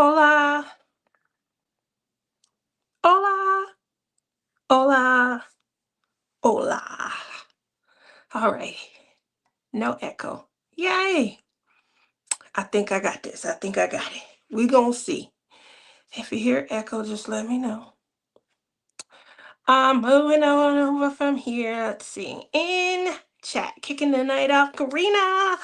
Hola, hola, hola, hola. All right, no echo. Yay! I think I got this. I think I got it. We gonna see. If you hear echo, just let me know. I'm moving on over from here. Let's see. In chat, kicking the night off, Karina.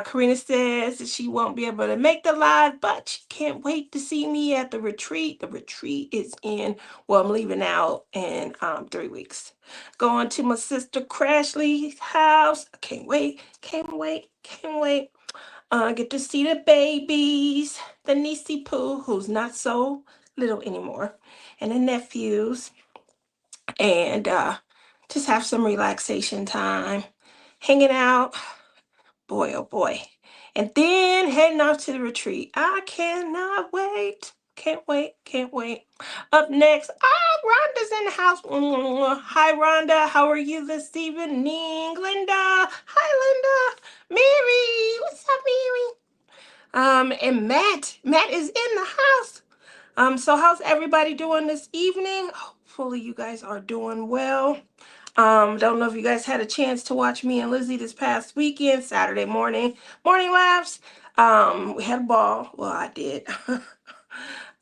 Karina says that she won't be able to make the live, but she can't wait to see me at the retreat. The retreat is well, I'm leaving out in 3 weeks. Going to my sister Crashly's house. I can't wait, can't wait, can't wait. Get to see the babies, the niecey poo, who's not so little anymore, and the nephews, and just have some relaxation time, hanging out. Boy, oh boy. And then heading off to the retreat. I cannot wait. Can't wait. Can't wait. Up next, Rhonda's in the house. Hi, Rhonda. How are you this evening? Linda. Hi, Linda. Mary. What's up, Mary? And Matt. Matt is in the house. So how's everybody doing this evening? Hopefully you guys are doing well. Don't know if you guys had a chance to watch me and Lizzie this past weekend, Saturday morning laughs. We had a ball. Well, I did.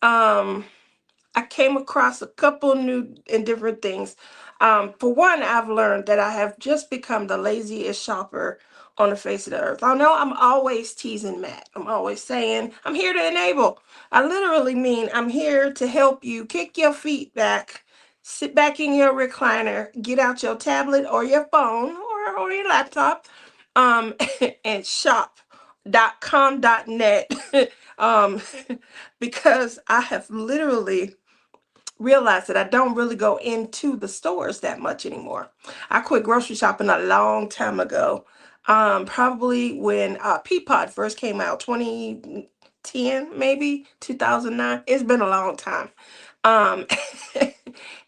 um, I came across a couple new and different things. For one, I've learned that I have just become the laziest shopper on the face of the earth. I know I'm always teasing Matt. I'm always saying, I'm here to enable. I literally mean I'm here to help you kick your feet back, sit back in your recliner, get out your tablet or your phone or your laptop, um, and shop.com.net. um, because I have literally realized that I don't really go into the stores that much anymore. I quit grocery shopping a long time ago. Probably when Peapod first came out, 2010, maybe 2009. It's been a long time. Um,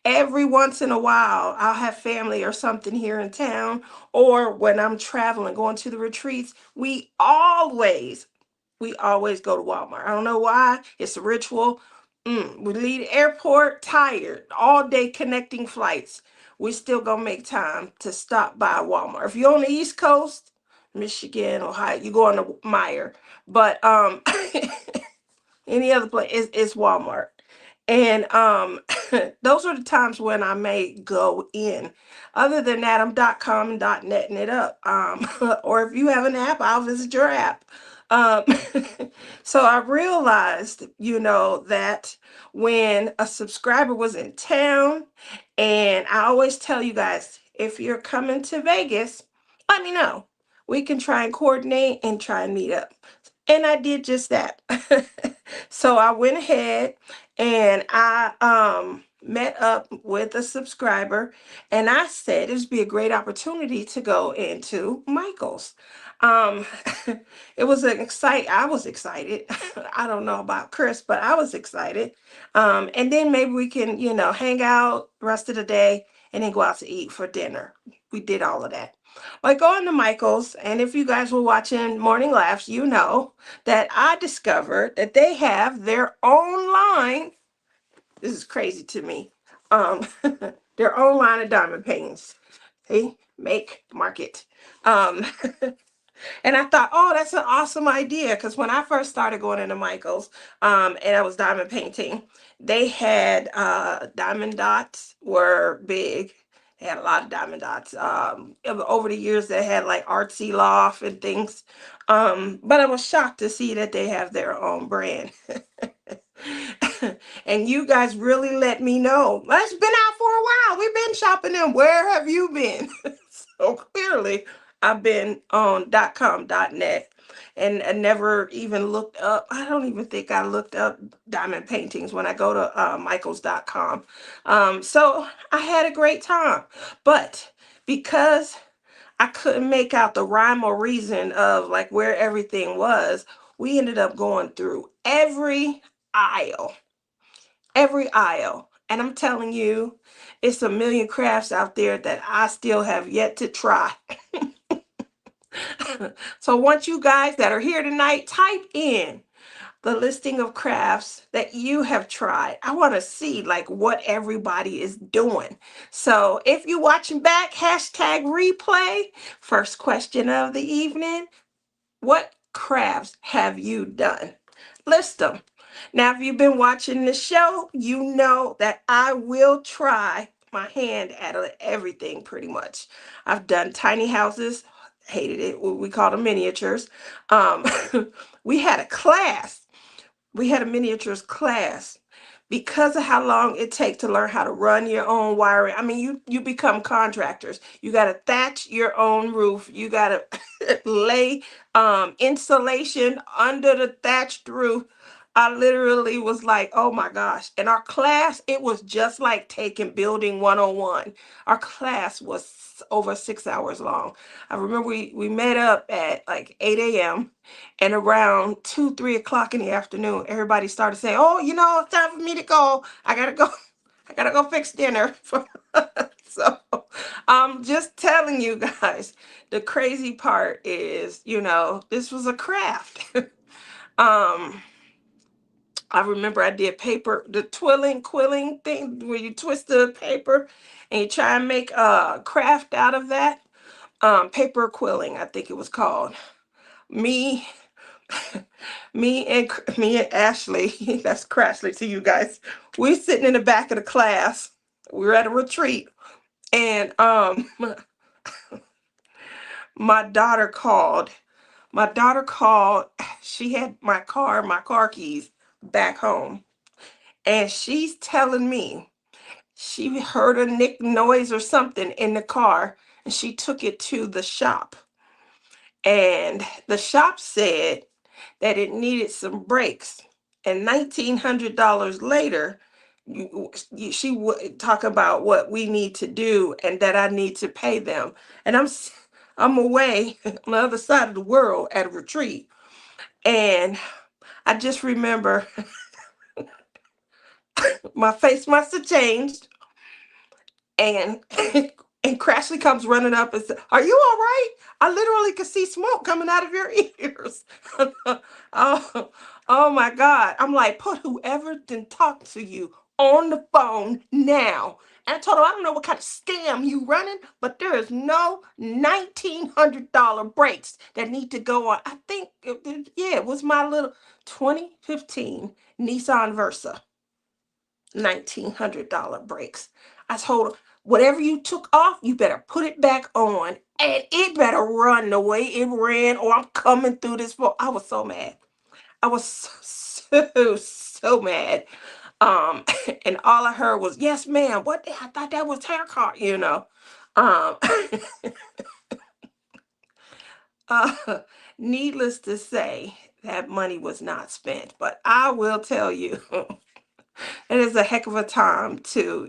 every once in a while, I'll have family or something here in town, or when I'm traveling, going to the retreats, we always go to Walmart. I don't know why. It's a ritual. We leave the airport tired, all day connecting flights. We still gonna make time to stop by Walmart. If you're on the East Coast, Michigan, Ohio, you go on to Meyer. But any other place, it's Walmart. And those are the times when I may go in. Other than that, I'm .com and .netting it up. Or if you have an app, I'll visit your app. Um, so I realized, that when a subscriber was in town, and I always tell you guys, if you're coming to Vegas, let me know. We can try and coordinate and try and meet up. And I did just that. So I went ahead and I met up with a subscriber, and I said it would be a great opportunity to go into Michael's. Um it was I was excited. I don't know about Chris, but I was excited. And then maybe we can, hang out rest of the day and then go out to eat for dinner. We did all of that. Like going to Michael's, and if you guys were watching Morning Laughs, you know that I discovered that they have their own line. This is crazy to me. Um, their own line of diamond paintings. They make market. Um, and I thought, oh, that's an awesome idea. Because when I first started going into Michael's, and I was diamond painting, they had diamond dots were big. They had a lot of diamond dots. Over the years, they had like artsy loft and things. But I was shocked to see that they have their own brand. And you guys really let me know. It's been out for a while. We've been shopping them. Where have you been? So clearly, I've been on .com.net and I never even looked up. I don't even think I looked up diamond paintings when I go to michaels.com. So I had a great time. But because I couldn't make out the rhyme or reason of like where everything was, we ended up going through aisle, every aisle. And I'm telling you, it's a million crafts out there that I still have yet to try. So once you guys that are here tonight, type in the listing of crafts that you have tried. I want to see like what everybody is doing. So if you're watching back, hashtag replay. First question of the evening: what crafts have you done? List them. Now, if you've been watching the show, you know that I will try my hand at everything pretty much. I've done tiny houses, hated it. We call them miniatures. Um, we had a class, we had a miniatures class because of how long it takes to learn how to run your own wiring. I mean, you become contractors. You got to thatch your own roof. You got to lay insulation under the thatched roof. I literally was like, oh my gosh. In our class, it was just like taking building 101. Our class was over 6 hours long. I remember we met up at like 8 a.m. and around 2, 3 o'clock in the afternoon, everybody started saying, oh, it's time for me to go. I gotta go. I gotta go fix dinner. So I'm just telling you guys, the crazy part is, this was a craft. um, I remember I did paper, the quilling thing where you twist the paper and you try and make a craft out of that. Paper quilling, I think it was called. Me, me and Ashley, that's Crashly to you guys. We sitting in the back of the class. We were at a retreat, and my daughter called. My daughter called. She had my car keys back home, and she's telling me she heard a nick noise or something in the car, and she took it to the shop. And the shop said that it needed some brakes. And $1,900 later, she would talk about what we need to do and that I need to pay them. And I'm away on the other side of the world at a retreat. And I just remember my face must have changed. And and Crashly comes running up and says, "Are you all right? I literally could see smoke coming out of your ears." Oh, oh my God. I'm like, put whoever didn't talk to you on the phone now. And I told her, I don't know what kind of scam you running, but there is no $1,900 brakes that need to go on. I think, yeah, it was my little 2015 Nissan Versa. $1,900 brakes. I told her, whatever you took off, you better put it back on. And it better run the way it ran, or I'm coming through this floor. I was so mad. I was so mad. Um, and all I heard was, yes, ma'am. What? I thought that was her car. Um, uh, needless to say, that money was not spent. But I will tell you, it is a heck of a time to,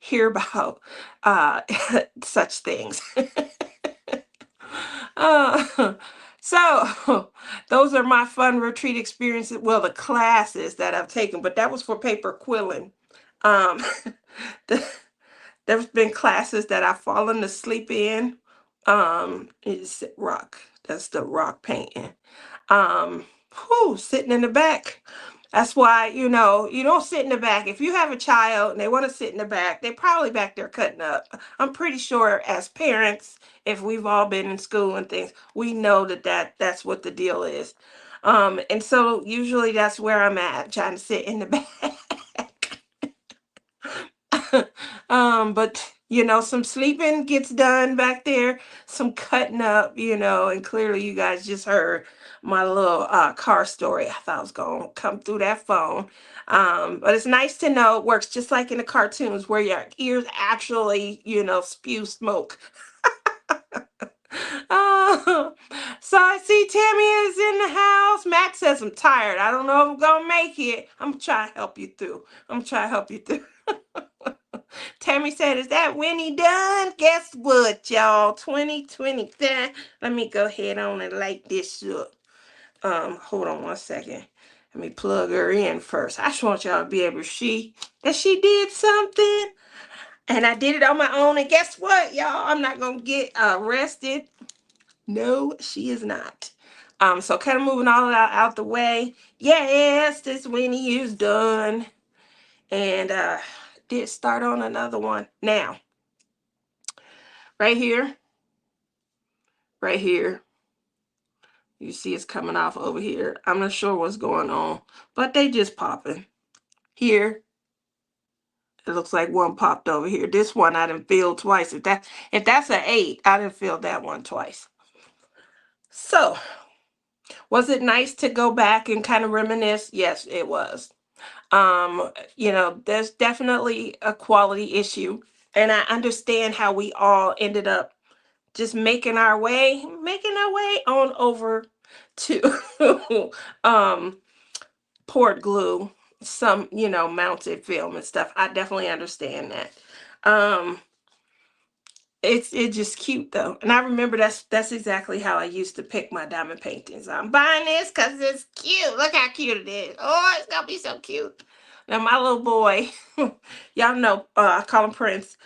hear about uh, such things. uh, so, those are my fun retreat experiences. Well, the classes that I've taken, but that was for paper quilling. Um, the, there's been classes that I've fallen asleep in. Is rock. That's the rock painting. Sitting in the back. That's why, you don't sit in the back. If you have a child and they want to sit in the back, they're probably back there cutting up. I'm pretty sure as parents, if we've all been in school and things, we know that's what the deal is. And so usually that's where I'm at, trying to sit in the back. But some sleeping gets done back there, some cutting up, and clearly you guys just heard my little car story. I thought I was gonna come through that phone. But it's nice to know it works just like in the cartoons where your ears actually, spew smoke. Oh, so I see Tammy is in the house. Matt says I'm tired. I don't know if I'm gonna make it. I'm gonna try to help you through. I'm gonna try to help you through. Tammy said, "Is that Winnie done? Guess what, y'all? 2020. Let me go ahead on and light this up. Hold on 1 second. Let me plug her in first. I just want y'all to be able to see that she did something. And I did it on my own. And guess what, y'all? I'm not gonna get arrested. No, she is not. So kind of moving all of that out the way. Yes, this Winnie is done. And did start on another one. Now, right here, right here. You see it's coming off over here. I'm not sure what's going on, but they just popping. Here, it looks like one popped over here. This one I done filled twice. If that's an 8, I done filled that one twice. So, was it nice to go back and kind of reminisce? Yes, it was. There's definitely a quality issue, and I understand how we all ended up just making our way on over to port glue, some, mounted film and stuff. I definitely understand that. Um, it's just cute though, and I remember that's exactly how I used to pick my diamond paintings. I'm buying this because it's cute. Look how cute it is. Oh, it's gonna be so cute. Now my little boy, y'all know, I call him Prince.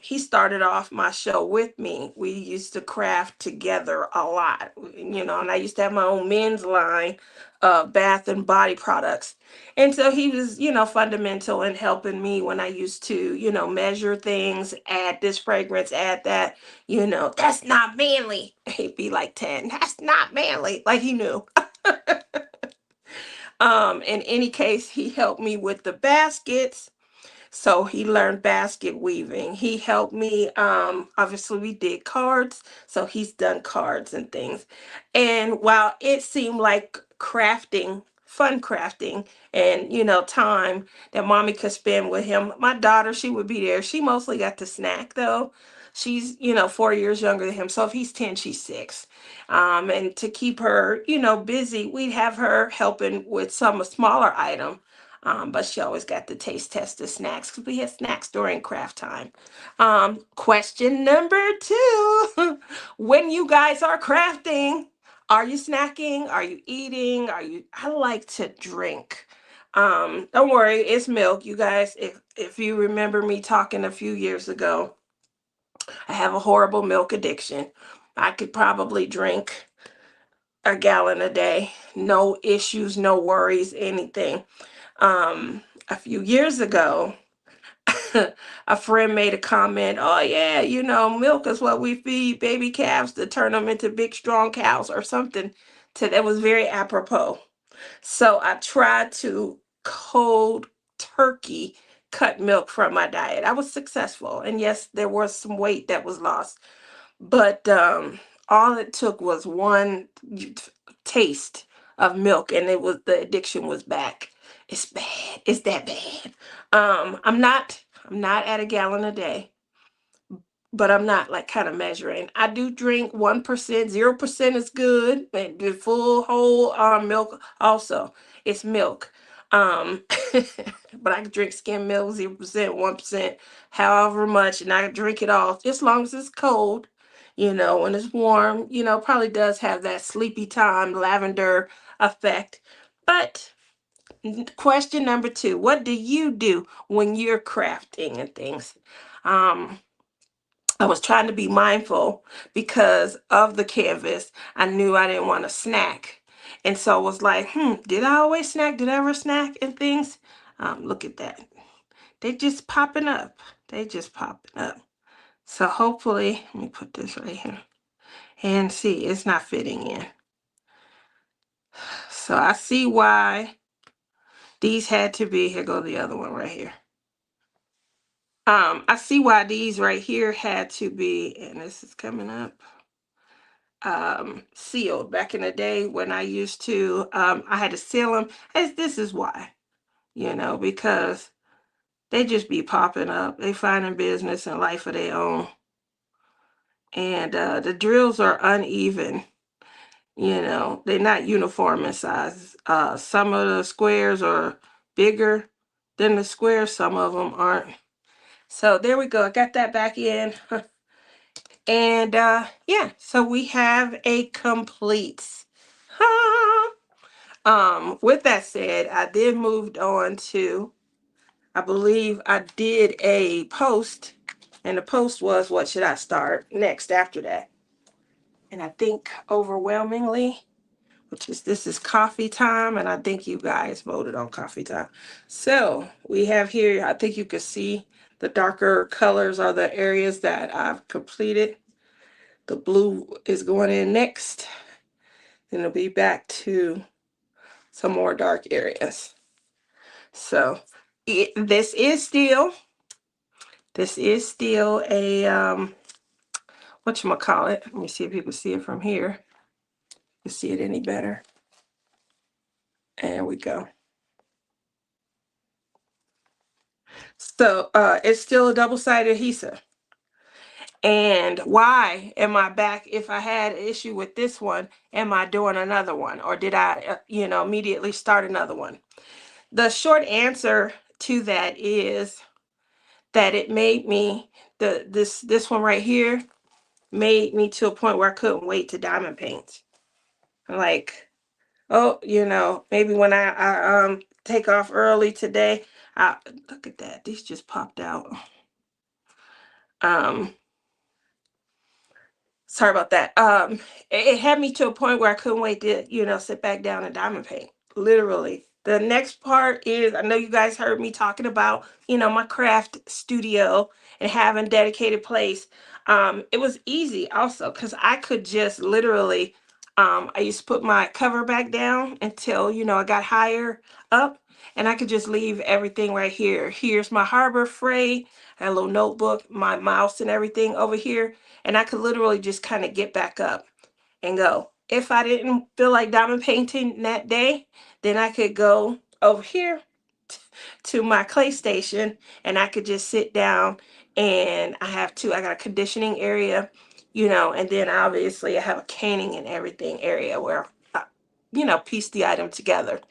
He started off my show with me. We used to craft together a lot, and I used to have my own men's line of bath and body products. And so he was, fundamental in helping me when I used to, measure things, add this fragrance, add that, that's not manly. He'd be like 10, that's not manly. Like he knew. In any case, he helped me with the baskets. So he learned basket weaving. He helped me. Obviously, we did cards. So he's done cards and things. And while it seemed like crafting, fun crafting, and, time that mommy could spend with him, my daughter, she would be there. She mostly got to snack though. She's, 4 years younger than him. So if he's 10, she's 6. And to keep her, busy, we'd have her helping with some smaller item, but she always got to taste test the snacks because we had snacks during craft time. Question number 2. When you guys are crafting, are you snacking? Are you eating? I like to drink. Don't worry, it's milk, you guys. If you remember me talking a few years ago, I have a horrible milk addiction. I could probably drink a gallon a day. No issues, no worries, anything. A few years ago, a friend made a comment, oh yeah, milk is what we feed baby calves to turn them into big strong cows or something that was very apropos. So I tried to cold turkey cut milk from my diet. I was successful, and yes, there was some weight that was lost, but all it took was one taste of milk, and the addiction was back. It's bad. It's that bad. I'm not at a gallon a day, but I'm not like kind of measuring. I do drink 1%, 0% is good, and the full whole milk also. It's milk. Um, but I can drink skim milk, 0%, 1%, however much, and I can drink it all as long as it's cold. When it's warm, probably does have that sleepy time lavender effect. But question number 2, what do you do when you're crafting and things? I was trying to be mindful because of the canvas. I knew I didn't want to snack. And so I was like, did I always snack? Did I ever snack and things? Look at that. They just popping up. They just popping up. So hopefully, let me put this right here. And see, it's not fitting in. So I see why these had to be, here go the other one right here. I see why these right here had to be, and this is coming up, sealed. Back in the day when I used to, I had to seal them. This is why, because they just be popping up. They finding business and life of their own. And the drills are uneven. They're not uniform in size. Some of the squares are bigger than the squares. Some of them aren't. So there we go. I got that back in. And yeah, so we have a complete. With that said, I then moved on to, I believe I did a post, and the post was, what should I start next after that? And I think overwhelmingly, which is, this is coffee time, and I think you guys voted on coffee time. So we have here, I think you can see the darker colors are the areas that I've completed. The blue is going in next. Then it'll be back to some more dark areas. So this is still a whatchamacallit. Let me see if you can see it from here. You see it any better? There we go. So it's still a double-sided adhesive. And why am I back? If I had an issue with this one, am I doing another one? Or did I, immediately start another one? The short answer to that is that it made me, this one right here made me to a point where I couldn't wait to diamond paint. Like, oh, maybe when I take off early today, look at that. These just popped out. Um, Sorry about that. It had me to a point where I couldn't wait to, sit back down and diamond paint. Literally. The next part is, I know you guys heard me talking about, my craft studio and having dedicated place. It was easy also because I could just literally, I used to put my cover back down until, I got higher up, and I could just leave everything right here. Here's my Harbor Freight, I had a little notebook, my mouse and everything over here, and I could literally just kind of get back up and go. If I didn't feel like diamond painting that day, then I could go over here to my clay station, and I could just sit down, and I got a conditioning area, and then obviously I have a canning and everything area where I, piece the item together.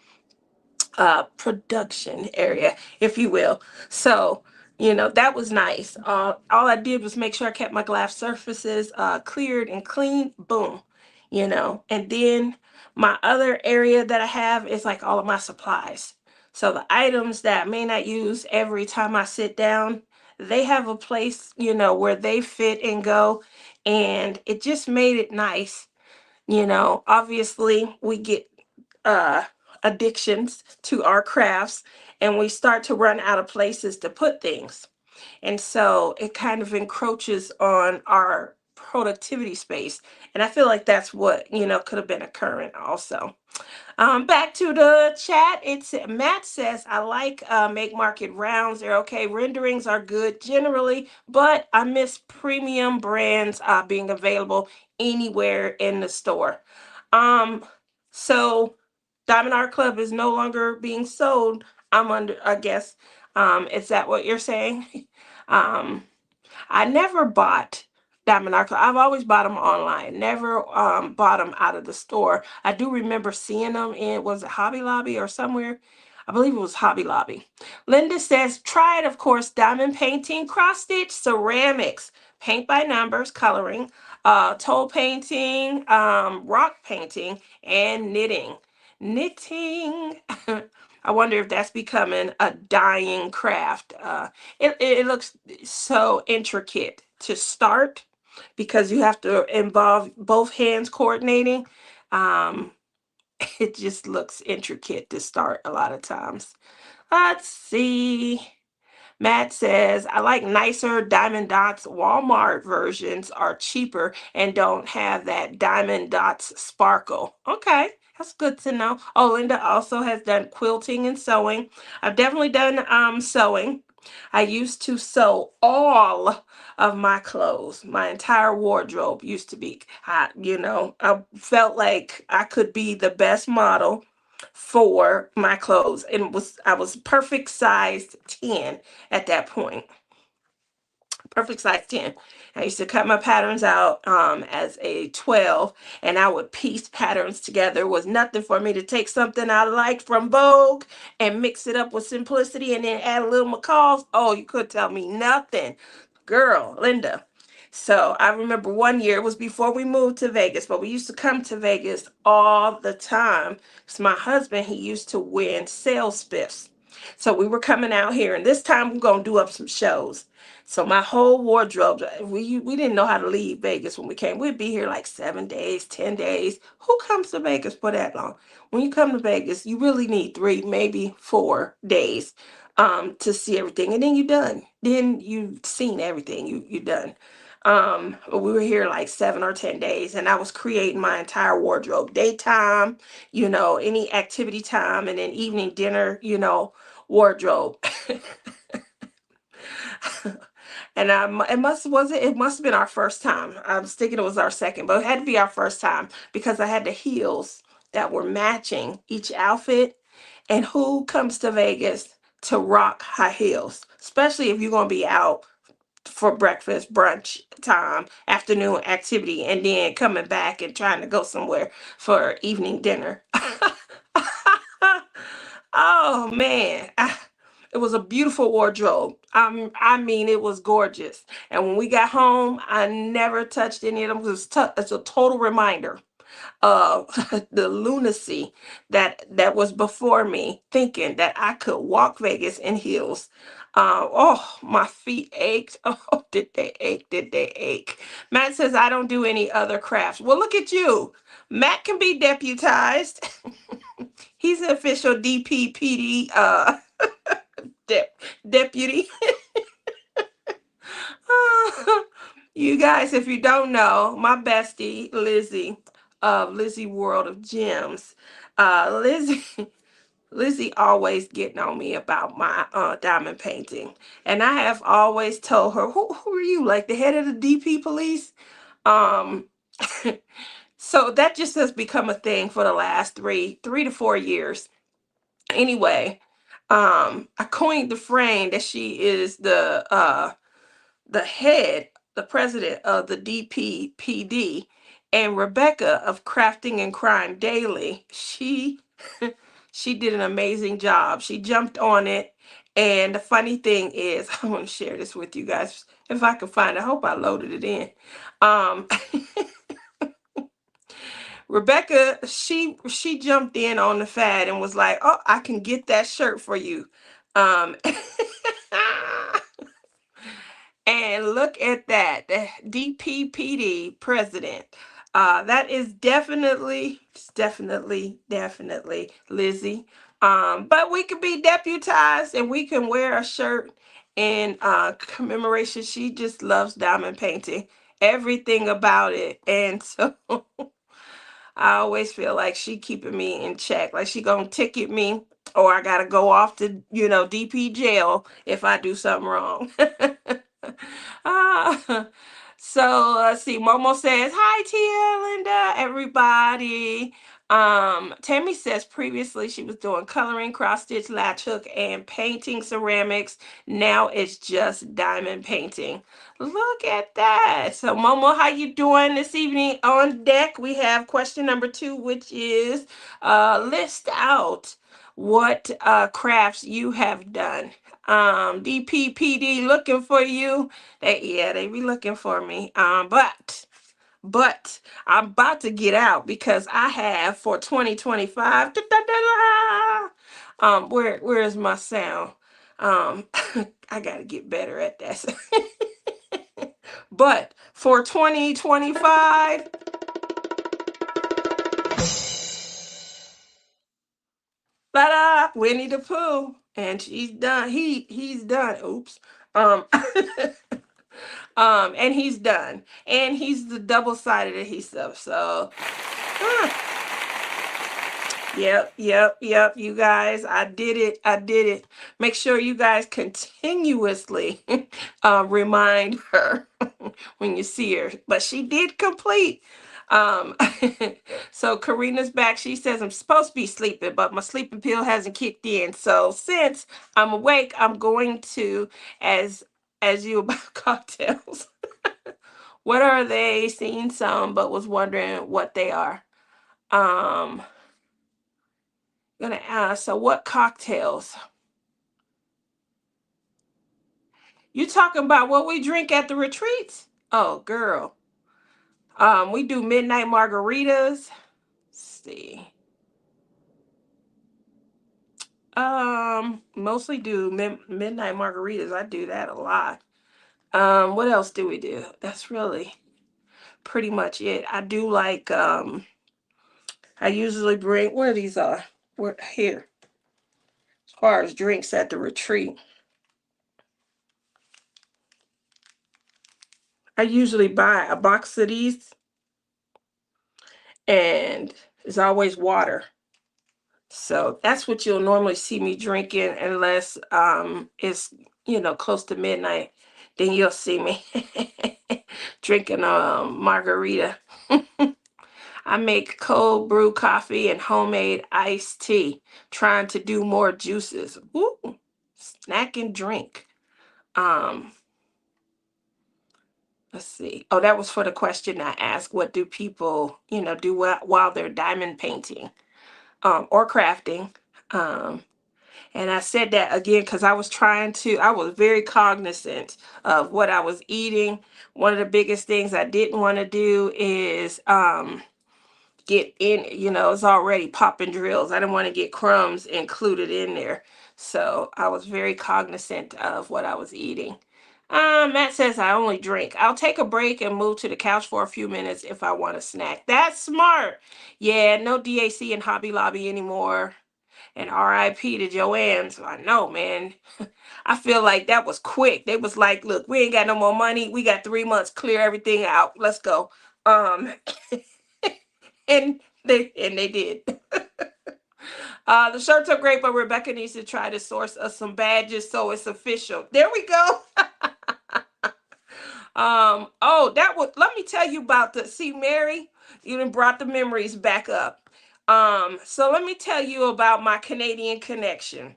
Production area, if you will. So, that was nice. All I did was make sure I kept my glass surfaces cleared and clean. Boom. And then my other area that I have is like all of my supplies. So the items that I may not use every time I sit down, they have a place, where they fit and go. And it just made it nice. Obviously we get uh, addictions to our crafts, and we start to run out of places to put things. And so it kind of encroaches on our productivity space. And I feel like that's what, could have been occurring also. Back to the chat. It's Matt says, I like make market rounds. They're okay. Renderings are good generally, but I miss premium brands being available anywhere in the store. Um, so Diamond Art Club is no longer being sold. I'm under, I guess. Is that what you're saying? um, I never bought Diamond Art Club. I've always bought them online. Never bought them out of the store. I do remember seeing them in, was it Hobby Lobby or somewhere? I believe it was Hobby Lobby. Linda says, try it, of course, diamond painting, cross stitch, ceramics, paint by numbers, coloring, toll painting, rock painting, and knitting. Knitting. I wonder if that's becoming a dying craft. It looks so intricate to start because you have to involve both hands coordinating. Um, it just looks intricate to start a lot of times. Let's see. Matt says, I like nicer diamond dots. Walmart versions are cheaper and don't have that diamond dots sparkle. Okay, that's good to know. Oh, Linda also has done quilting and sewing. I've definitely done sewing. I used to sew all of my clothes. My entire wardrobe used to be, I felt like I could be the best model for my clothes, and I was perfect size 10 at that point. Perfect size 10. I used to cut my patterns out as a 12, and I would piece patterns together. It was nothing for me to take something I liked from Vogue and mix it up with simplicity and then add a little McCall's. Oh, you could tell me nothing. Girl, Linda. So I remember one year, it was before we moved to Vegas, but we used to come to Vegas all the time because my husband, he used to win sales spiffs. So we were coming out here, and this time we're gonna do up some shows. So my whole wardrobe, we didn't know how to leave Vegas when we came. We'd be here like 7 days, 10 days. Who comes to Vegas for that long? When you come to Vegas, you really need 3, maybe 4 days to see everything, and then you're done. Then you've seen everything. You're done. But we were here like 7 or 10 days, and I was creating my entire wardrobe. Daytime, any activity time, and then evening dinner, wardrobe. And it must have been our first time. I was thinking it was our second, but it had to be our first time because I had the heels that were matching each outfit. And who comes to Vegas to rock high heels, especially if you're going to be out for breakfast, brunch time, afternoon activity, and then coming back and trying to go somewhere for evening dinner. Oh man. It was a beautiful wardrobe. I mean, it was gorgeous. And when we got home, I never touched any of them. It's a total reminder of the lunacy that was before me, thinking that I could walk Vegas in heels. Oh, my feet ached. Oh, did they ache? Did they ache? Matt says I don't do any other crafts. Well, look at you. Matt can be deputized. He's an official DPPD de- deputy. You guys, if you don't know, my bestie Lizzie of Lizzie World of Gems, Lizzie. Lizzie always getting on me about my diamond painting, and I have always told her, "Who are you? Like the head of the DP police?" Um, so that just has become a thing for the last three to 4 years. Anyway, I coined the frame that she is the head, the president of the DPPD, and Rebecca of Crafting and Crime Daily. She did an amazing job. She jumped on it. And the funny thing is, I want to share this with you guys if I can find it. I hope I loaded it in. Um, Rebecca, she jumped in on the fad and was like, "Oh, I can get that shirt for you." Um, And look at that, the DPPD president. That is definitely Lizzie. But we could be deputized and we can wear a shirt in commemoration. She just loves diamond painting, everything about it. And so I always feel like she keeping me in check. Like she gonna ticket me, or I gotta go off to DP jail if I do something wrong. Ah, so let's see. Momo says hi, Tia, Linda, everybody. Tammy says previously she was doing coloring, cross stitch, latch hook, and painting ceramics. Now it's just diamond painting. Look at that. So Momo, how you doing this evening? On deck, we have question number 2, which is list out what crafts you have done. DPPD looking for you. They be looking for me. But I'm about to get out because I have for 2025. Where is my sound? I gotta get better at that. But for 2025, ta-da, Winnie the Pooh, and she's done. He's done. Oops. Um, and he's done, and he's the double-sided adhesive. So, yep. You guys, I did it. I did it. Make sure you guys continuously remind her when you see her. But she did complete. Um, so Karina's back. She says I'm supposed to be sleeping, but my sleeping pill hasn't kicked in. So since I'm awake, I'm going to as you about cocktails. What are they? Seen some, but was wondering what they are. Um, gonna ask. So what cocktails? You talking about what we drink at the retreats? Oh, girl. We do midnight margaritas. Let's see. Mostly do midnight margaritas. I do that a lot. What else do we do? That's really pretty much it. I do like I usually bring, where these are. Where here. As far as drinks at the retreat, I usually buy a box of these, and it's always water. So that's what you'll normally see me drinking, unless it's, close to midnight. Then you'll see me drinking a margarita. I make cold brew coffee and homemade iced tea, trying to do more juices. Ooh, snack and drink. Um, let's see. Oh, that was for the question I asked. What do people, do while they're diamond painting, or crafting? Um, and I said that again because I was very cognizant of what I was eating. One of the biggest things I didn't want to do is get in, it's already popping drills. I didn't want to get crumbs included in there. So I was very cognizant of what I was eating. Matt says I only drink. I'll take a break and move to the couch for a few minutes if I want a snack. That's smart. Yeah, no DAC and Hobby Lobby anymore. And RIP to Joanne's. I know, man. I feel like that was quick. They was like, look, we ain't got no more money. We got 3 months, clear everything out. Let's go. Um and they did. The shirts are great, but Rebecca needs to try to source us some badges so it's official. There we go. Oh, that was, let me tell you about the, see, Mary, you done brought the memories back up. So let me tell you about my Canadian connection.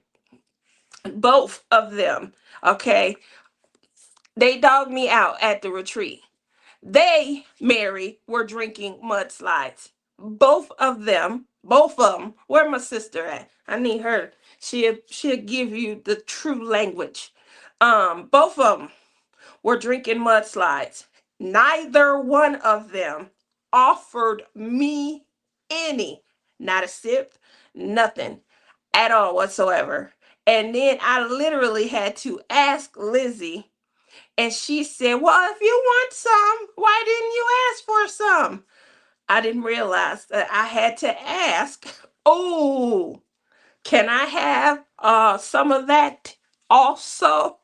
Both of them, okay, they dogged me out at the retreat. They, Mary, were drinking mudslides. Both of them. Where my sister at? I need her. She'll give you the true language. Both of them were drinking mudslides. Neither one of them offered me any, not a sip, nothing at all whatsoever. And then I literally had to ask Lizzie, and she said, well, if you want some, why didn't you ask for some? I didn't realize that I had to ask, oh, can I have some of that also?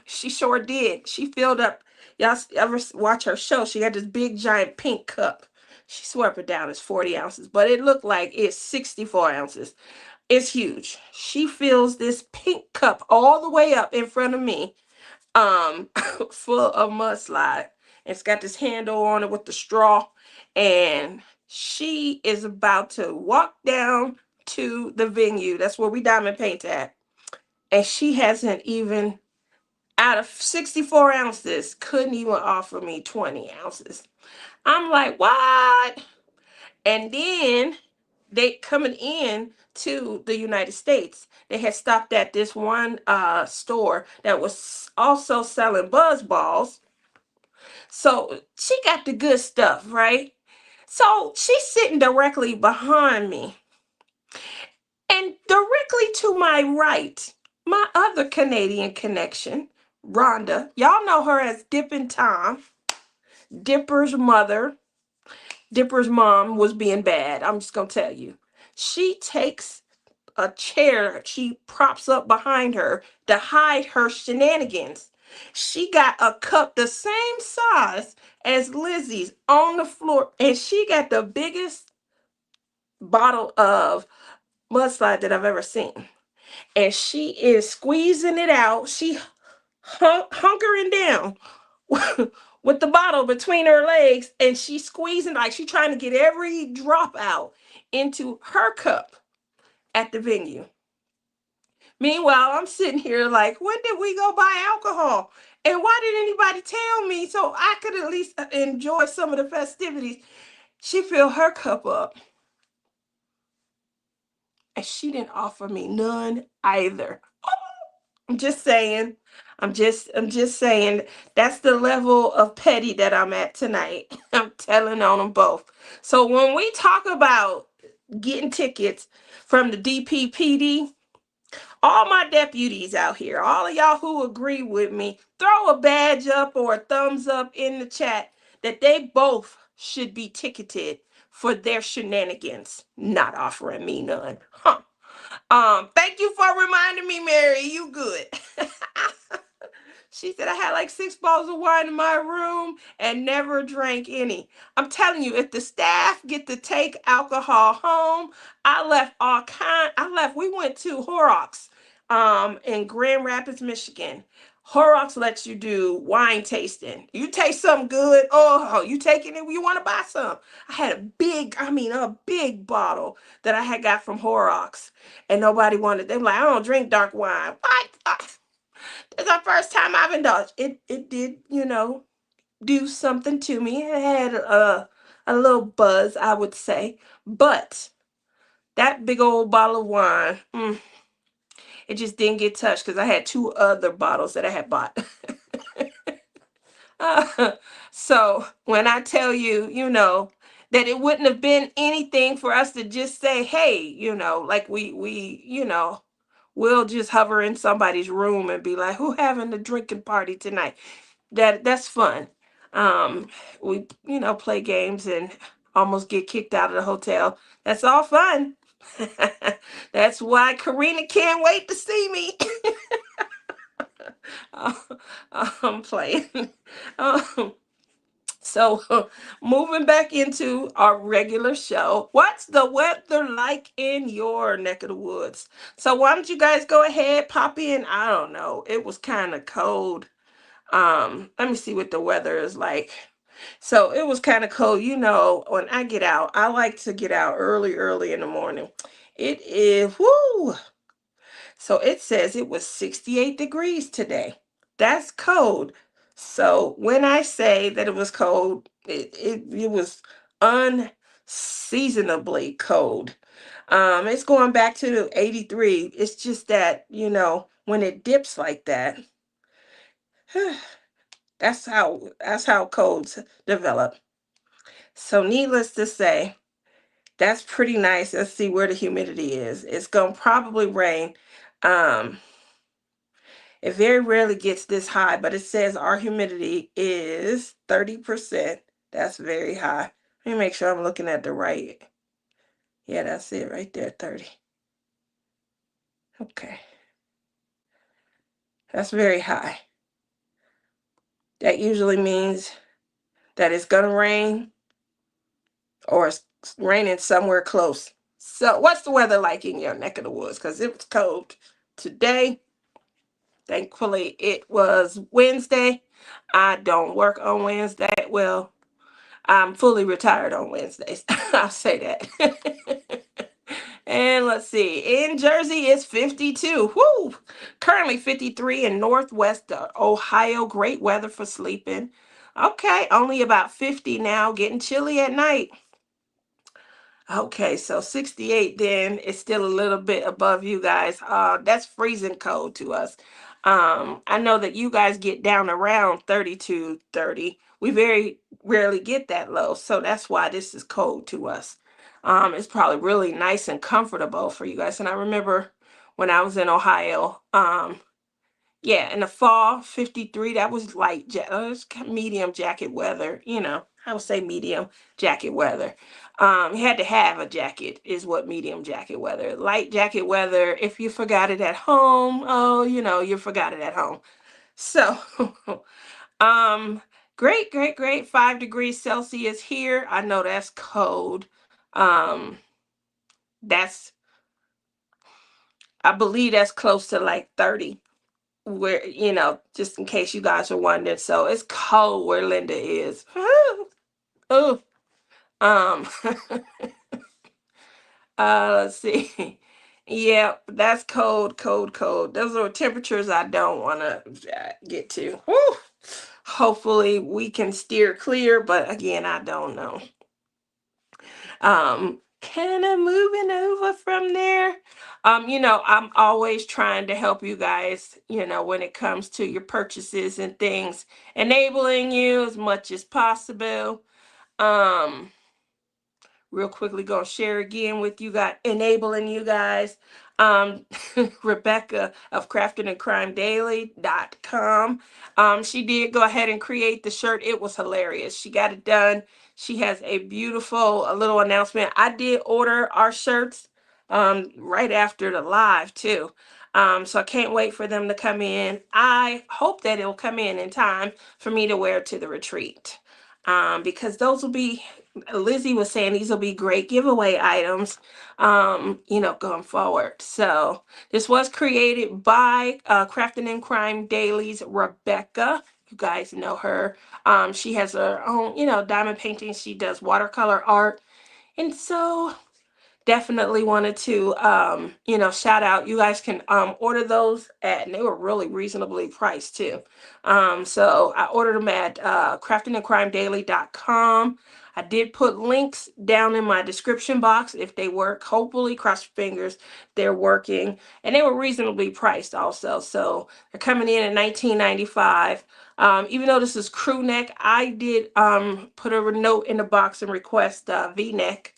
She sure did. She filled up. Y'all ever watch her show? She got this big giant pink cup. She swept it down as 40 ounces, but it looked like it's 64 ounces. It's huge. She fills this pink cup all the way up in front of me, full of mudslide. It's got this handle on it with the straw, and she is about to walk down to the venue. That's where we diamond paint at. And she hasn't even, out of 64 ounces, couldn't even offer me 20 ounces. I'm like, what? And then they coming in to the United States, they had stopped at this one store that was also selling buzz balls. So she got the good stuff, right? So she's sitting directly behind me. And directly to my right, my other Canadian connection, Rhonda. Y'all know her as Dippin' Tom. Dipper's mother, Dipper's mom was being bad. I'm just going to tell you. She takes a chair she props up behind her to hide her shenanigans. She got a cup the same size as Lizzie's on the floor, and she got the biggest bottle of mudslide that I've ever seen. And she is squeezing it out. She hunkering down with the bottle between her legs, and she's squeezing like she's trying to get every drop out into her cup at the venue. Meanwhile, I'm sitting here like, when did we go buy alcohol? And why did anybody tell me so I could at least enjoy some of the festivities? She filled her cup up, and she didn't offer me none either. I'm just saying. I'm just saying that's the level of petty that I'm at tonight. I'm telling on them both. So when we talk about getting tickets from the DPPD. All my deputies out here, all of y'all who agree with me, throw a badge up or a thumbs up in the chat that they both should be ticketed for their shenanigans, not offering me none. Huh. Thank you for reminding me, Mary. You good. She said I had like 6 bottles of wine in my room and never drank any. I'm telling you, if the staff get to take alcohol home, I left all kind. I left. We went to Horrocks, in Grand Rapids, Michigan. Horrocks lets you do wine tasting. You taste something good. Oh, you taking it? You want to buy some? I had a big bottle that I had got from Horrocks, and nobody wanted. They were like, I don't drink dark wine. What? It's the first time I've indulged. It did, do something to me. It had a little buzz, I would say. But that big old bottle of wine, it just didn't get touched because I had 2 other bottles that I had bought. Uh, so when I tell you, that it wouldn't have been anything for us to just say, hey, like we'll just hover in somebody's room and be like, who having a drinking party tonight? That's fun. Um, we play games and almost get kicked out of the hotel. That's all fun. That's why Karina can't wait to see me. Uh, I'm playing. Um, so, moving back into our regular show, what's the weather like in your neck of the woods? So, why don't you guys go ahead, pop in? I don't know. It was kind of cold. Let me see what the weather is like. So it was kind of cold. When I get out, I like to get out early in the morning. It is, whoo. So it says it was 68 degrees today. That's cold. So when I say that it was cold, it was unseasonably cold. It's going back to 83. It's just that, when it dips like that, that's how colds develop. So needless to say, that's pretty nice. Let's see where the humidity is. It's gonna probably rain. Um, it very rarely gets this high, but it says our humidity is 30%. That's very high. Let me make sure I'm looking at the right. Yeah, that's it right there, 30. Okay. That's very high. That usually means that it's gonna rain or it's raining somewhere close. So, what's the weather like in your neck of the woods? Because it was cold today. Thankfully, it was Wednesday. I don't work on Wednesday. Well, I'm fully retired on Wednesdays. I'll say that. And let's see. In Jersey, it's 52. Woo! Currently 53 in Northwest Ohio. Great weather for sleeping. Okay, only about 50 now. Getting chilly at night. Okay, so 68 then is still a little bit above you guys. That's freezing cold to us. I know that you guys get down around 32, 30. We very rarely get that low, so that's why this is cold to us. It's probably really nice and comfortable for you guys. And I remember when I was in Ohio, yeah, in the fall, 53, that was medium jacket weather, I would say medium jacket weather. You had to have a jacket, is what medium jacket weather. Light jacket weather, if you forgot it at home, oh, you forgot it at home. So, um, great, great, great. 5 degrees Celsius here. I know that's cold. Um, that's, I believe that's close to like 30, where just in case you guys are wondering. So it's cold where Linda is. Oh, um let's see. Yeah, that's cold, cold, cold. Those are temperatures I don't want to get to. Whew. Hopefully we can steer clear, but again, I don't know. Kind of moving over from there. I'm always trying to help you guys, when it comes to your purchases and things, enabling you as much as possible. Um, real quickly gonna share again with you guys, enabling you guys. Um, Rebecca of craftingandcrimedaily.com. She did go ahead and create the shirt. It was hilarious. She got it done. She has a beautiful a little announcement. I did order our shirts right after the live too. So I can't wait for them to come in. I hope that it'll come in time for me to wear to the retreat. Because those will be, Lizzie was saying these will be great giveaway items, going forward. So this was created by Crafting and Crime Daily's Rebecca. You guys know her. She has her own, diamond painting. She does watercolor art. And so definitely wanted to shout out. You guys can order those and they were really reasonably priced too. So I ordered them at craftingandcrimedaily.com. I did put links down in my description box if they work. Hopefully, cross your fingers, they're working. And they were reasonably priced also. So they're coming in at $19.95. Even though this is crew neck, I did put a note in the box and request V-neck.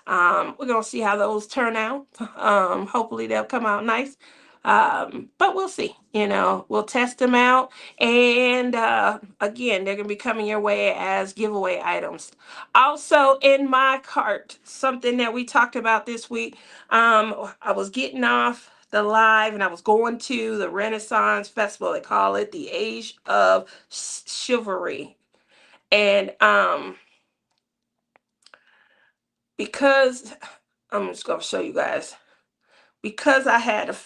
We're gonna see how those turn out. Hopefully they'll come out nice. But we'll see. We'll test them out. And again, they're gonna be coming your way as giveaway items. Also in my cart, something that we talked about this week. I was getting off the live and I was going to the Renaissance Festival. They call it the Age of Chivalry. And because I'm just gonna show you guys, because I had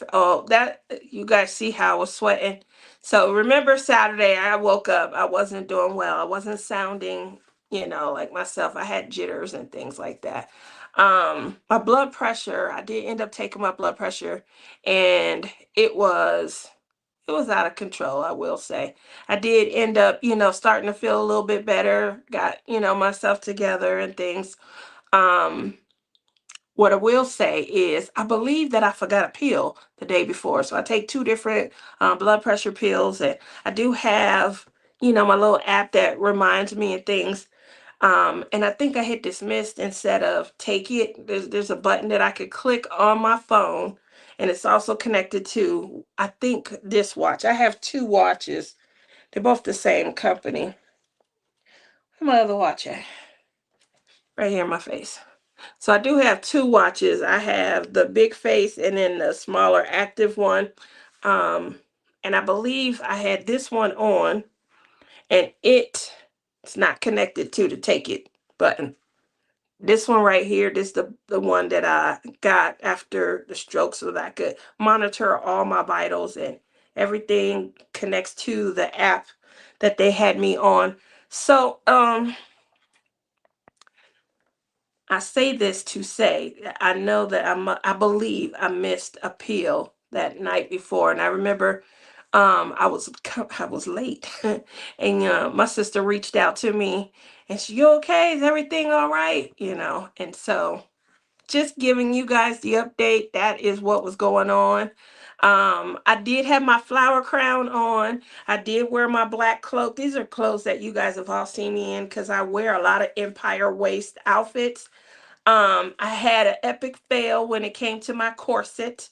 that you guys see how I was sweating. So remember Saturday I woke up, I wasn't doing well, I wasn't sounding like myself. I had jitters and things like that. My blood pressure, I did end up taking my blood pressure, and it was out of control, I will say. I did end up starting to feel a little bit better, got myself together and things. um what I will say is, I believe that I forgot a pill the day before. So I take two different blood pressure pills, and I do have, my little app that reminds me of things. And I think I hit dismissed instead of take it. There's a button that I could click on my phone, and it's also connected to, I think, this watch. I have two watches. They're both the same company. Where's my other watch at? Right here in my face. So I do have two watches. I have the big face and then the smaller active one. Um, and I believe I had this one on, and it's not connected to the take it button. This one right here, this is the one that I got after the stroke so that I could monitor all my vitals, and everything connects to the app that they had me on. So I say this to say that I know that I believe I missed a pill that night before, and I remember I was late, and my sister reached out to me, and she, "You okay? Is everything all right?" And so just giving you guys the update. That is what was going on. I did have my flower crown on. I did wear my black cloak. These are clothes that you guys have all seen me in because I wear a lot of empire waist outfits. I had an epic fail when it came to my corset.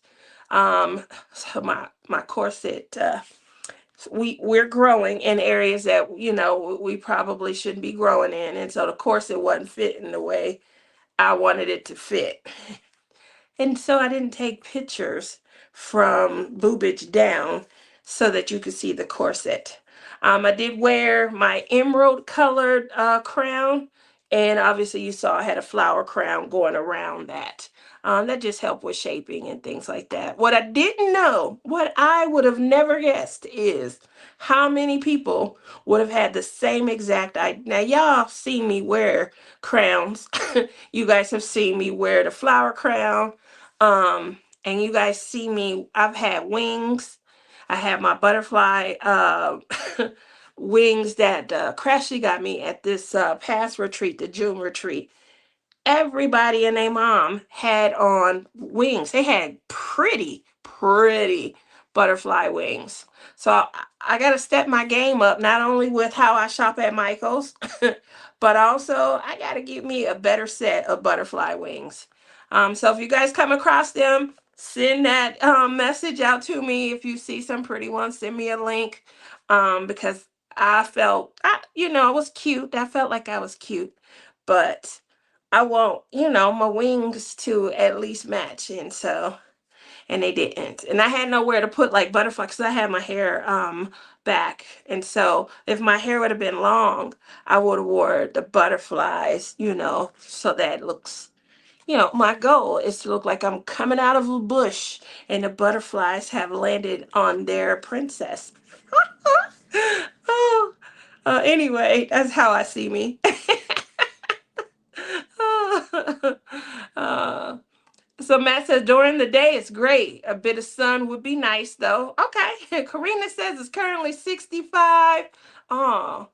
So my corset, we're growing in areas that we probably shouldn't be growing in, and so the corset wasn't fitting the way I wanted it to fit. And so I didn't take pictures from boobage down so that you could see the corset. I did wear my emerald colored crown, and obviously you saw I had a flower crown going around that. That just helped with shaping and things like that. What I didn't know, what I would have never guessed, is how many people would have had the same exact idea. Now, y'all see me wear crowns. You guys have seen me wear the flower crown. And you guys see me, I've had wings. I have my butterfly wings that Crashly got me at this past retreat, the June retreat. Everybody and their mom had on wings. They had pretty, pretty butterfly wings. So I got to step my game up, not only with how I shop at Michael's, but also I got to get me a better set of butterfly wings. So if you guys come across them, send that message out to me. If you see some pretty ones, send me a link, because I felt, it was cute. I felt like I was cute, but I want, my wings to at least match. And they didn't. And I had nowhere to put like butterfly because I had my hair back. And so if my hair would have been long, I would have wore the butterflies, so that it looks, my goal is to look like I'm coming out of a bush and the butterflies have landed on their princess. Oh, anyway, that's how I see me. uh, So Matt says during the day it's great. A bit of sun would be nice though. Okay. Karina says it's currently 65. Oh,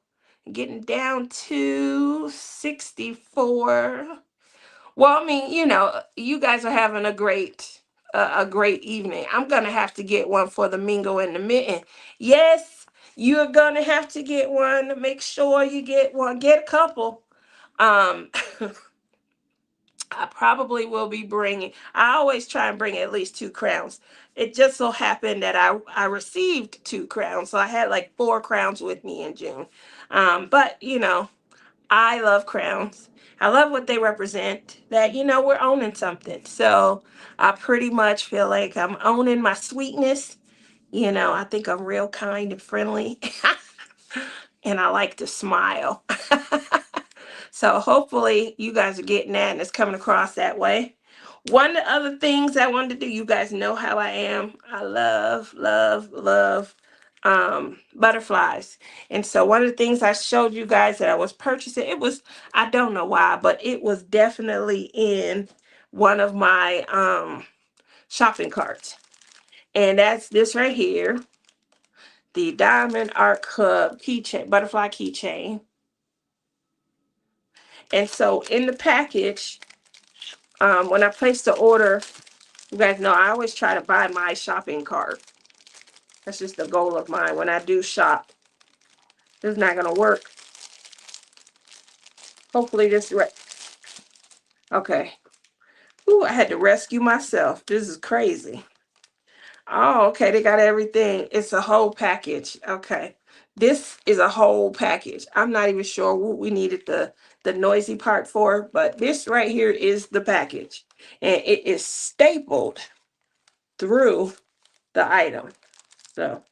getting down to 64. Well, I mean, you guys are having a great evening. I'm gonna have to get one for the Mingo and the Mitten. Yes, you're gonna have to get one. Make sure you get one. Get a couple. Um, I probably will be bringing, I always try and bring at least 2 crowns. It just so happened that I received 2 crowns. So I had like 4 crowns with me in June. But, I love crowns. I love what they represent, that, we're owning something. So I pretty much feel like I'm owning my sweetness. I think I'm real kind and friendly. And I like to smile. So hopefully you guys are getting that and it's coming across that way. One of the other things I wanted to do, you guys know how I am. I love, love, love butterflies. And so one of the things I showed you guys that I was purchasing, I don't know why, but it was definitely in one of my shopping carts. And that's this right here, the Diamond Art Club keychain, butterfly keychain. And so in the package, when I placed the order, you guys know I always try to buy my shopping cart. That's just the goal of mine. When I do shop, this is not going to work. Hopefully this, okay. Ooh, I had to rescue myself. This is crazy. Oh, okay, they got everything. It's a whole package. Okay. This is a whole package. I'm not even sure what we needed the noisy part for, but this right here is the package. And it is stapled through the item. So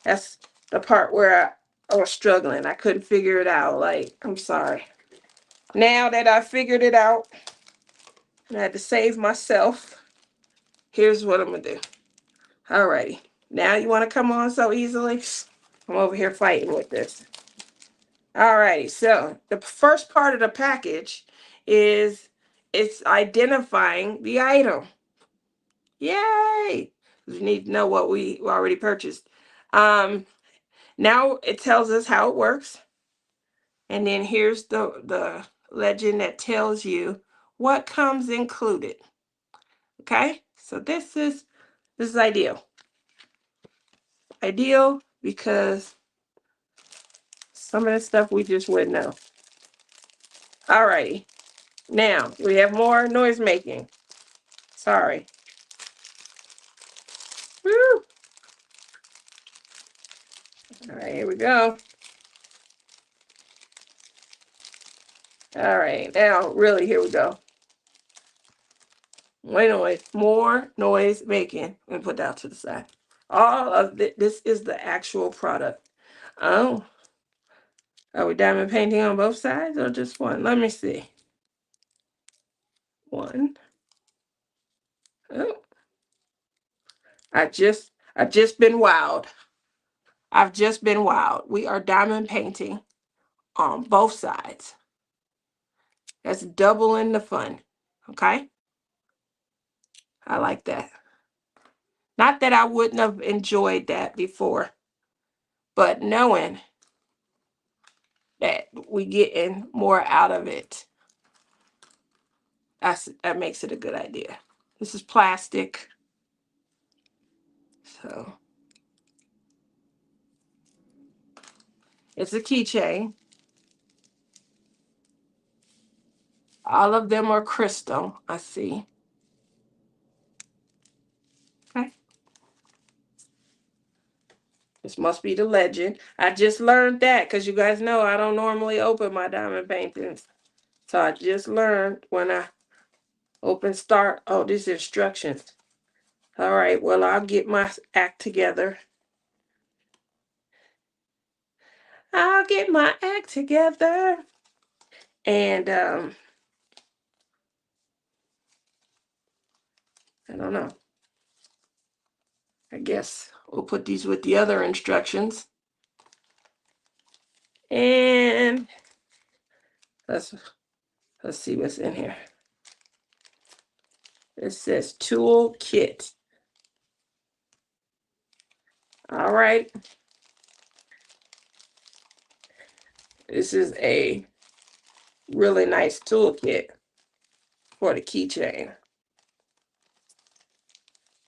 that's the part where I was struggling. I couldn't figure it out. Like, I'm sorry. Now that I figured it out, I had to save myself. Here's what I'm going to do. Alrighty. Now you want to come on so easily? I'm over here fighting with this. Alrighty. So the first part of the package is it's identifying the item. Yay! We need to know what we already purchased. Now it tells us how it works. And then here's the legend that tells you what comes included. Okay? So this is ideal. Ideal because some of the stuff we just wouldn't know. Alrighty. Now we have more noise making. Sorry. Woo! All right, here we go. All right, now really, here we go. Wait, more noise making. Let me put that to the side. All of this is the actual product. Oh, are we diamond painting on both sides or just one? Let me see. One. Oh, I just been wowed. I've just been wowed. We are diamond painting on both sides. That's doubling the fun. Okay? I like that. Not that I wouldn't have enjoyed that before, but knowing that we getting more out of it, that makes it a good idea. This is plastic. So It's a keychain. All of them are crystal, I see. Okay. This must be the legend. I just learned that because you guys know I don't normally open my diamond paintings. So I just learned when I open start. Oh, these instructions. All right, well, I'll get my act together. I'll get my act together. And I don't know. I guess we'll put these with the other instructions. And let's see what's in here. It says tool kit. All right. This is a really nice toolkit for the keychain.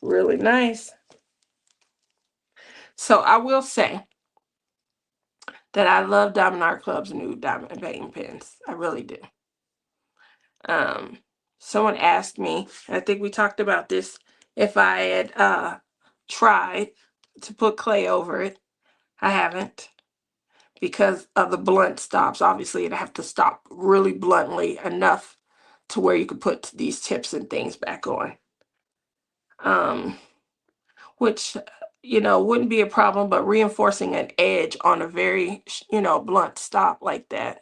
Really nice. So I will say that I love Diamond Art Club's new diamond painting pens. I really do. Someone asked me, I think we talked about this, if I had tried to put clay over it. I haven't because of the blunt stops. Obviously, it'd have to stop really bluntly enough to where you could put these tips and things back on. Which, wouldn't be a problem, but reinforcing an edge on a very, blunt stop like that.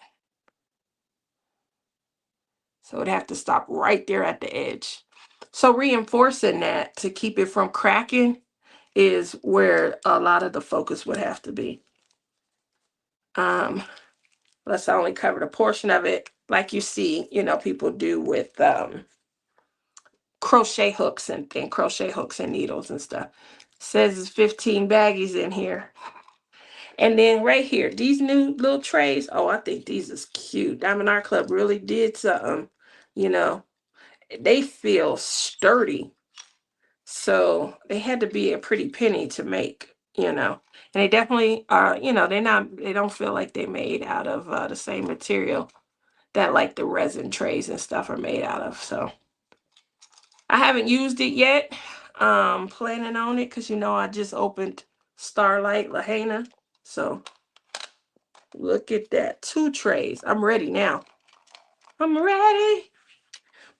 So it'd have to stop right there at the edge. So reinforcing that to keep it from cracking is where a lot of the focus would have to be. Let's only cover a portion of it, like you see, people do with crochet hooks and crochet hooks and needles and stuff. Says it's 15 baggies in here. And then right here, these new little trays. Oh, I think these is cute. Diamond Art Club really did something. They feel sturdy. So they had to be a pretty penny to make, And they definitely are, they don't feel like they made out of the same material that like the resin trays and stuff are made out of. So I haven't used it yet. Planning on it because I just opened Starlight Lahaina. So look at that. 2 trays. I'm ready now. I'm ready.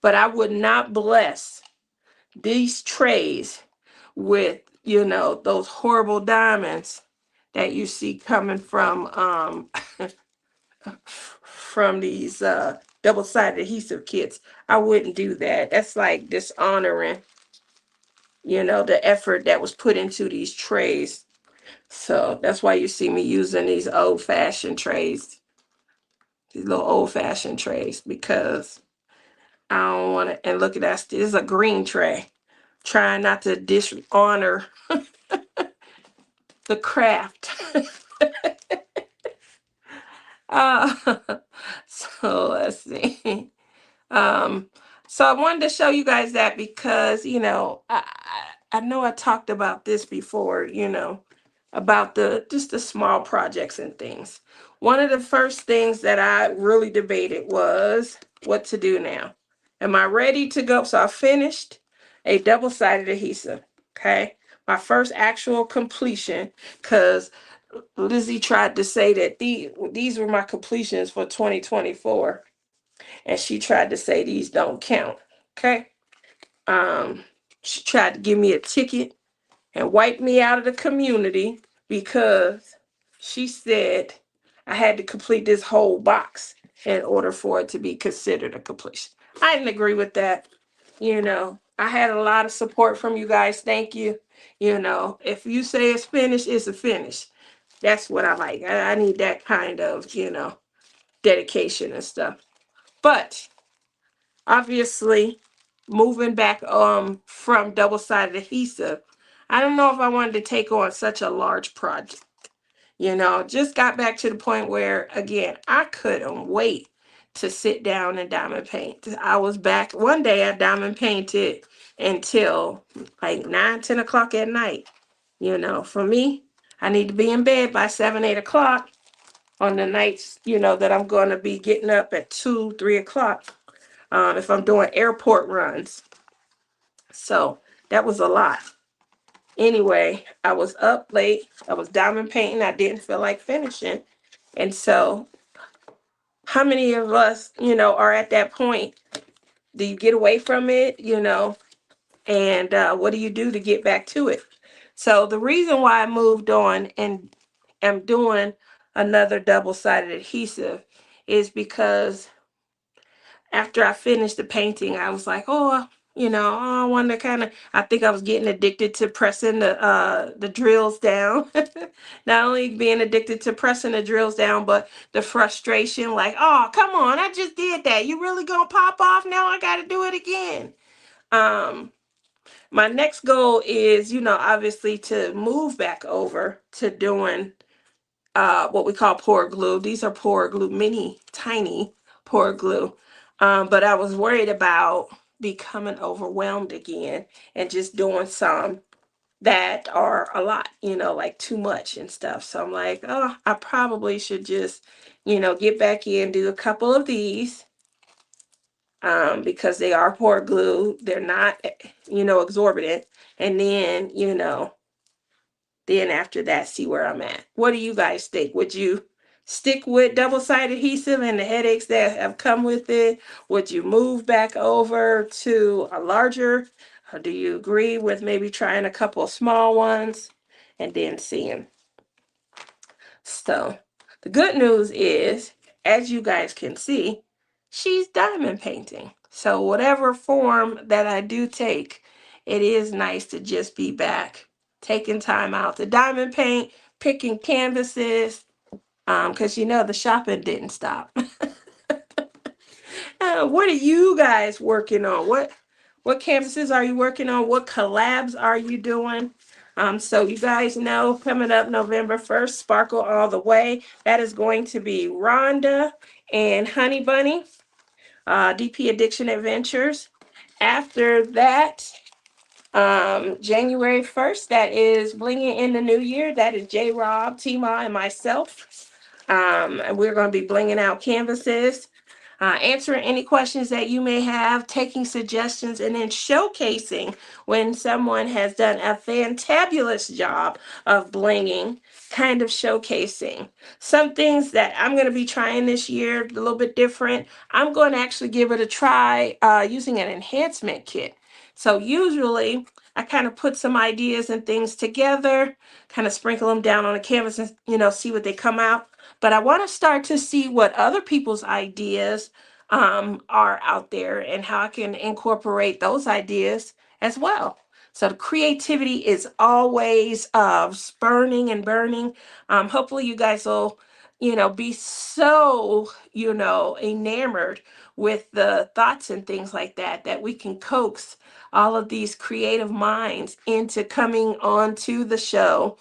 But I would not bless these trays with, those horrible diamonds that you see coming from from these double-sided adhesive kits. I wouldn't do that. That's like dishonoring, the effort that was put into these trays. So that's why you see me using these old-fashioned trays. These little old-fashioned trays, because I don't want to. And look at that. This is a green tray. Trying not to dishonor the craft. uh, so let's see. So I wanted to show you guys that because, I know I talked about this before, about just the small projects and things. One of the first things that I really debated was what to do now. Am I ready to go? So I finished a double-sided adhesive. Okay. My first actual completion, because Lizzie tried to say that these were my completions for 2024. And she tried to say these don't count. Okay. She tried to give me a ticket and wipe me out of the community because she said I had to complete this whole box in order for it to be considered a completion. I didn't agree with that. I had a lot of support from you guys. Thank you. If you say it's finished, it's a finish. That's what I like. I need that kind of, dedication and stuff. But obviously, moving back from double-sided adhesive, I don't know if I wanted to take on such a large project. Just got back to the point where, again, I couldn't wait to sit down and diamond paint. I was back one day, I diamond painted until like 9, 10 o'clock at night. For me, I need to be in bed by 7, 8 o'clock. on the nights, that I'm going to be getting up at 2, 3 o'clock, if I'm doing airport runs. So that was a lot. Anyway, I was up late. I was diamond painting. I didn't feel like finishing. And so, how many of us, are at that point? Do you get away from it, and what do you do to get back to it? So, the reason why I moved on and am doing another double-sided adhesive is because after I finished the painting, I was like, oh, I want to kind of. I think I was getting addicted to pressing the drills down. Not only being addicted to pressing the drills down, but the frustration, like, oh, come on, I just did that. You really gonna pop off now? I got to do it again. Um, my next goal is, obviously to move back over to doing what we call pour glue. These are pour glue, mini, tiny pour glue. But I was worried about becoming overwhelmed again and just doing some that are a lot, like too much and stuff. So I'm like, oh, I probably should just, get back in, do a couple of these, because they are pour glue. They're not, exorbitant. And then after that, see where I'm at. What do you guys think? Would you stick with double-sided adhesive and the headaches that have come with it? Would you move back over to a larger? Or do you agree with maybe trying a couple of small ones and then seeing? So the good news is, as you guys can see, she's diamond painting. So whatever form that I do take, it is nice to just be back, taking time out to diamond paint, picking canvases, because the shopping didn't stop. What are you guys working on? What canvases are you working on? What collabs are you doing? So you guys know, coming up November 1st, Sparkle All the Way. That is going to be Rhonda and Honey Bunny, DP Addiction Adventures. After that, January 1st, that is Blinging in the New Year. That is J. Rob, T-Ma, and myself. And we're going to be blinging out canvases, answering any questions that you may have, taking suggestions, and then showcasing when someone has done a fantabulous job of blinging, kind of showcasing some things that I'm going to be trying this year, a little bit different. I'm going to actually give it a try using an enhancement kit. So usually I kind of put some ideas and things together, kind of sprinkle them down on a canvas and, see what they come out. But I want to start to see what other people's ideas are out there and how I can incorporate those ideas as well. So the creativity is always spurning and burning. Hopefully you guys will, be so, enamored with the thoughts and things like that, that we can coax all of these creative minds into coming onto the show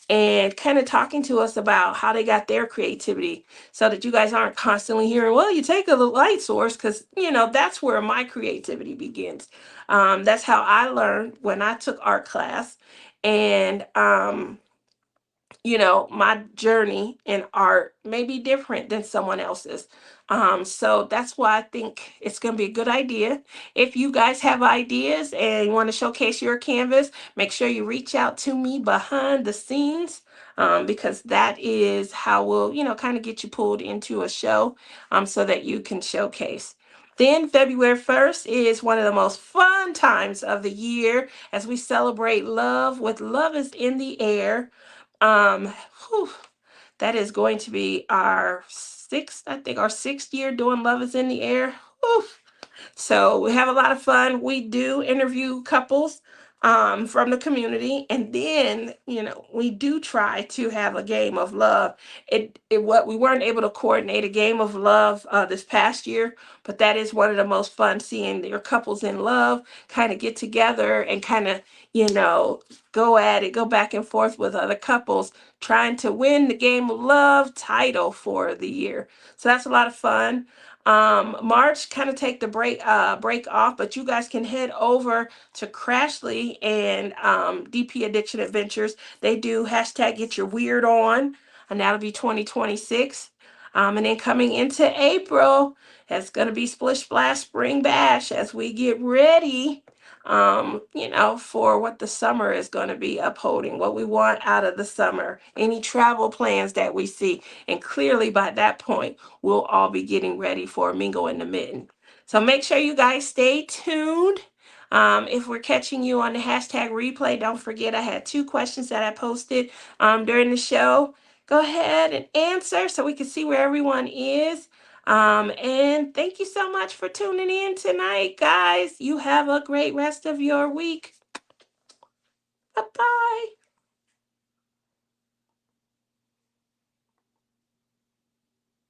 and kind of talking to us about how they got their creativity, so that you guys aren't constantly hearing, well, you take a light source, because that's where my creativity begins. That's how I learned when I took art class. And my journey in art may be different than someone else's. So that's why I think it's going to be a good idea. If you guys have ideas and you want to showcase your canvas, make sure you reach out to me behind the scenes, because that is how we'll, kind of get you pulled into a show, so that you can showcase. Then February 1st is one of the most fun times of the year as we celebrate love with Love is in the Air. Um, whew, that is going to be our sixth year doing Love is in the Air. Whew. So we have a lot of fun. We do interview couples from the community, and then we do try to have a game of love. What we weren't able to coordinate a game of love this past year, but that is one of the most fun, seeing your couples in love kind of get together and kind of go at it, go back and forth with other couples, trying to win the game of love title for the year. So that's a lot of fun. March, kind of take the break off, but you guys can head over to Crashly and DP Addiction Adventures. They do hashtag Get Your Weird On. and that'll be 2026. And then coming into April, it's going to be Splish Splash Spring Bash as we get ready, for what the summer is going to be upholding, what we want out of the summer, any travel plans that we see. And clearly by that point, we'll all be getting ready for Mingo in the Mitten. So make sure you guys stay tuned. If we're catching you on the hashtag replay, don't forget I had 2 questions that I posted during the show. Go ahead and answer so we can see where everyone is. And thank you so much for tuning in tonight, guys. You have a great rest of your week. Bye-bye.